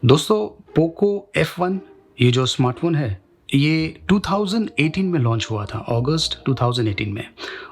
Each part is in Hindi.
दोस्तों, पोको F1 ये जो स्मार्टफ़ोन है, ये 2018 में लॉन्च हुआ था, अगस्त 2018 में।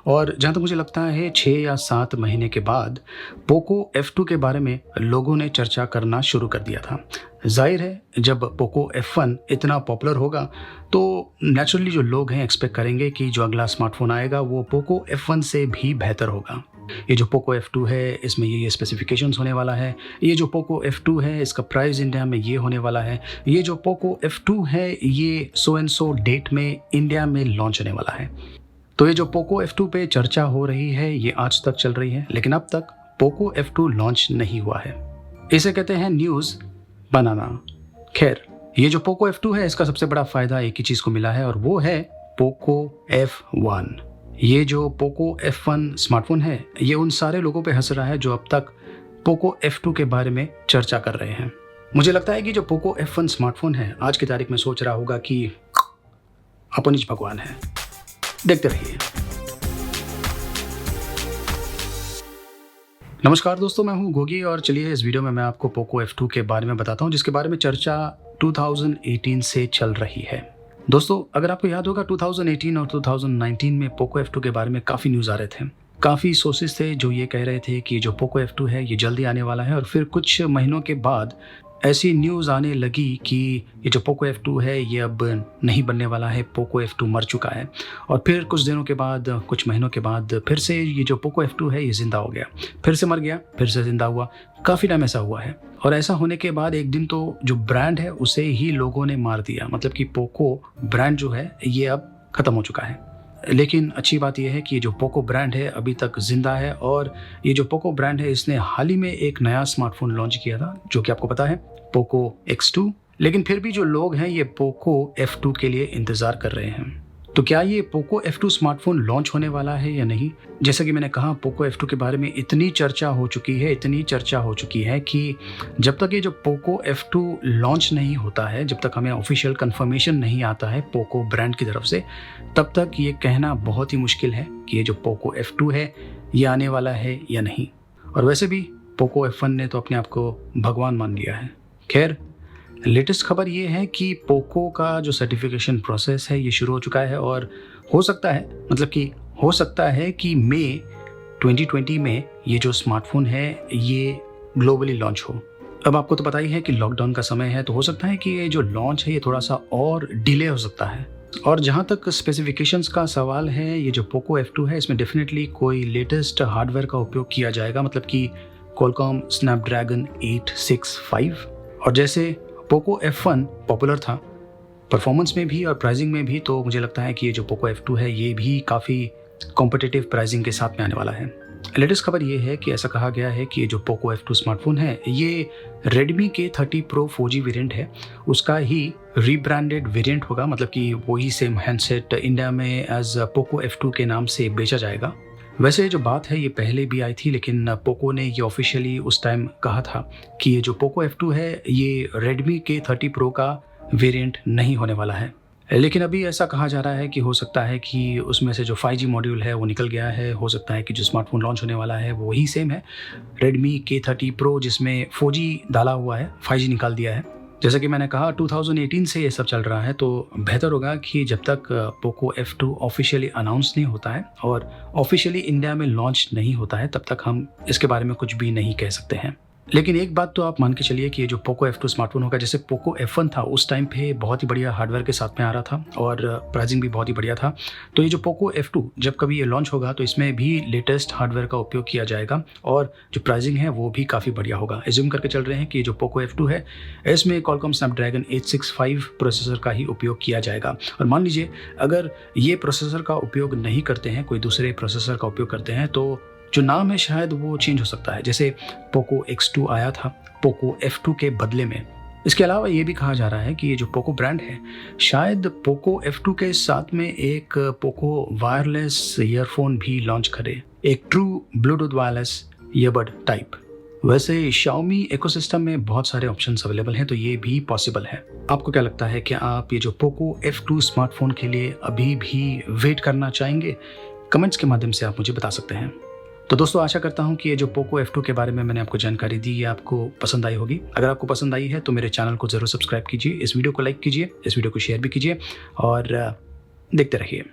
और जहाँ तक मुझे लगता है 6 या 7 महीने के बाद पोको F2 के बारे में लोगों ने चर्चा करना शुरू कर दिया था। ज़ाहिर है, जब पोको F1 इतना पॉपुलर होगा तो नेचुरली जो लोग हैं एक्सपेक्ट करेंगे कि जो अगला स्मार्टफ़ोन आएगा वो पोको F1 से भी बेहतर होगा। ये जो पोको F2 है, इसमें ये स्पेसिफिकेशंस होने वाला है। ये जो पोको F2 है, इसका प्राइस इंडिया में ये होने वाला है। ये जो पोको F2 है, ये सो एंड सो डेट में इंडिया में लॉन्च होने वाला है। तो ये जो पोको F2 पे चर्चा हो रही है, ये आज तक चल रही है, लेकिन अब तक पोको F2 लॉन्च नहीं हुआ है। इसे कहते हैं न्यूज़ बनाना। खैर, ये जो पोको F2 है, इसका सबसे बड़ा फ़ायदा एक ही चीज़ को मिला है और वो है पोको F1। ये जो पोको F1 स्मार्टफ़ोन है, ये उन सारे लोगों पे हँस रहा है जो अब तक पोको F2 के बारे में चर्चा कर रहे हैं। मुझे लगता है कि जो पोको F1 स्मार्टफ़ोन है, आज की तारीख में सोच रहा होगा कि अपन ही भगवान है। देखते रहिए। नमस्कार दोस्तों, मैं हूँ गोगी और चलिए इस वीडियो में मैं आपको पोको F2 के बारे में बताता हूँ, जिसके बारे में चर्चा 2018 से चल रही है। दोस्तों, अगर आपको याद होगा 2018 और 2019 में पोको F2 के बारे में काफ़ी न्यूज़ आ रहे थे। काफ़ी सोर्सेस थे जो ये कह रहे थे कि जो पोको F2 है ये जल्दी आने वाला है और फिर कुछ महीनों के बाद ऐसी न्यूज़ आने लगी कि ये जो पोको F2 है ये अब नहीं बनने वाला है, पोको F2 मर चुका है। और फिर कुछ दिनों के बाद, कुछ महीनों के बाद फिर से ये जो पोको F2 है ये ज़िंदा हो गया, फिर से मर गया, फिर से ज़िंदा हुआ। काफ़ी टाइम ऐसा हुआ है और ऐसा होने के बाद एक दिन तो जो ब्रांड है उसे ही लोगों ने मार दिया। मतलब कि पोको ब्रांड जो है ये अब ख़त्म हो चुका है। लेकिन अच्छी बात यह है कि ये जो पोको ब्रांड है अभी तक ज़िंदा है और ये जो पोको ब्रांड है इसने हाल ही में एक नया स्मार्टफ़ोन लॉन्च किया था, जो कि आपको पता है, पोको X2। लेकिन फिर भी जो लोग हैं ये पोको F2 के लिए इंतज़ार कर रहे हैं। तो क्या ये पोको F2 स्मार्टफ़ोन लॉन्च होने वाला है या नहीं? जैसा कि मैंने कहा, पोको F2 के बारे में इतनी चर्चा हो चुकी है कि जब तक ये जो पोको F2 लॉन्च नहीं होता है, जब तक हमें ऑफिशियल कंफर्मेशन नहीं आता है पोको ब्रांड की तरफ से, तब तक ये कहना बहुत ही मुश्किल है कि ये जो पोको F2 है ये आने वाला है या नहीं। और वैसे भी पोको F1 ने तो अपने आप को भगवान मान लिया है। खैर, लेटेस्ट खबर ये है कि पोको का जो सर्टिफिकेशन प्रोसेस है ये शुरू हो चुका है और हो सकता है कि मई 2020 में ये जो स्मार्टफ़ोन है ये ग्लोबली लॉन्च हो। अब आपको तो पता ही है कि लॉकडाउन का समय है, तो हो सकता है कि ये जो लॉन्च है ये थोड़ा सा और डिले हो सकता है। और जहाँ तक स्पेसिफिकेशंस का सवाल है, ये जो पोको F2 है इसमें डेफिनेटली कोई लेटेस्ट हार्डवेयर का उपयोग किया जाएगा, मतलब कि क्वालकॉम स्नैपड्रैगन 865। और जैसे पोको F1 पॉपुलर था परफॉर्मेंस में भी और प्राइसिंग में भी, तो मुझे लगता है कि ये जो पोको F2 है ये भी काफ़ी कॉम्पिटिटिव प्राइसिंग के साथ में आने वाला है। लेटेस्ट खबर ये है कि ऐसा कहा गया है कि ये जो पोको F2 स्मार्टफोन है ये Redmi K30 Pro 4G variant है, उसका ही रीब्रांडेड वेरिएंट होगा। मतलब कि वही सेम हैंडसेट इंडिया में एज पोको F2 के नाम से बेचा जाएगा। वैसे जो बात है ये पहले भी आई थी, लेकिन पोको ने ये ऑफिशियली उस टाइम कहा था कि ये जो पोको F2 है ये रेडमी K30 Pro का वेरिएंट नहीं होने वाला है। लेकिन अभी ऐसा कहा जा रहा है कि हो सकता है कि उसमें से जो 5G मॉड्यूल है वो निकल गया है। हो सकता है कि जो स्मार्टफोन लॉन्च होने वाला है वो वही सेम है, रेडमी K30 Pro, जिसमें 4G डाला हुआ है, 5G निकाल दिया है। जैसा कि मैंने कहा 2018 से ये सब चल रहा है, तो बेहतर होगा कि जब तक पोको F2 ऑफिशियली अनाउंस नहीं होता है और ऑफिशियली इंडिया में लॉन्च नहीं होता है, तब तक हम इसके बारे में कुछ भी नहीं कह सकते हैं। लेकिन एक बात तो आप मान के चलिए कि ये जो पोको F2 स्मार्टफोन होगा, जैसे पोको F1 था उस टाइम पे बहुत ही बढ़िया हार्डवेयर के साथ में आ रहा था और प्राइसिंग भी बहुत ही बढ़िया था। तो ये जो पोको F2 जब कभी ये लॉन्च होगा तो इसमें भी लेटेस्ट हार्डवेयर का उपयोग किया जाएगा और जो प्राइसिंग है वो भी काफ़ी बढ़िया होगा। एज्यूम करके चल रहे हैं कि जो पोको F2 है इसमें क्वालकॉम स्नैपड्रैगन 865 प्रोसेसर का ही उपयोग किया जाएगा। और मान लीजिए अगर ये प्रोसेसर का उपयोग नहीं करते हैं, कोई दूसरे प्रोसेसर का उपयोग करते हैं, तो जो नाम है शायद वो चेंज हो सकता है। जैसे पोको X2 आया था पोको F2 के बदले में। इसके अलावा ये भी कहा जा रहा है कि ये जो पोको ब्रांड है शायद पोको F2 के साथ में एक पोको वायरलेस ईयरफोन भी लॉन्च करे, एक true Bluetooth wireless earbud type. वैसे Xiaomi इकोसिस्टम में बहुत सारे ऑप्शंस अवेलेबल हैं, तो ये भी पॉसिबल है। आपको क्या लगता है कि आप ये जो पोको F2 स्मार्टफोन के लिए अभी भी वेट करना चाहेंगे? कमेंट्स के माध्यम से आप मुझे बता सकते हैं। तो दोस्तों आशा करता हूँ कि ये जो पोको F2 के बारे में मैंने आपको जानकारी दी ये आपको पसंद आई होगी। अगर आपको पसंद आई है तो मेरे चैनल को ज़रूर सब्सक्राइब कीजिए, इस वीडियो को लाइक कीजिए, इस वीडियो को शेयर भी कीजिए और देखते रहिए।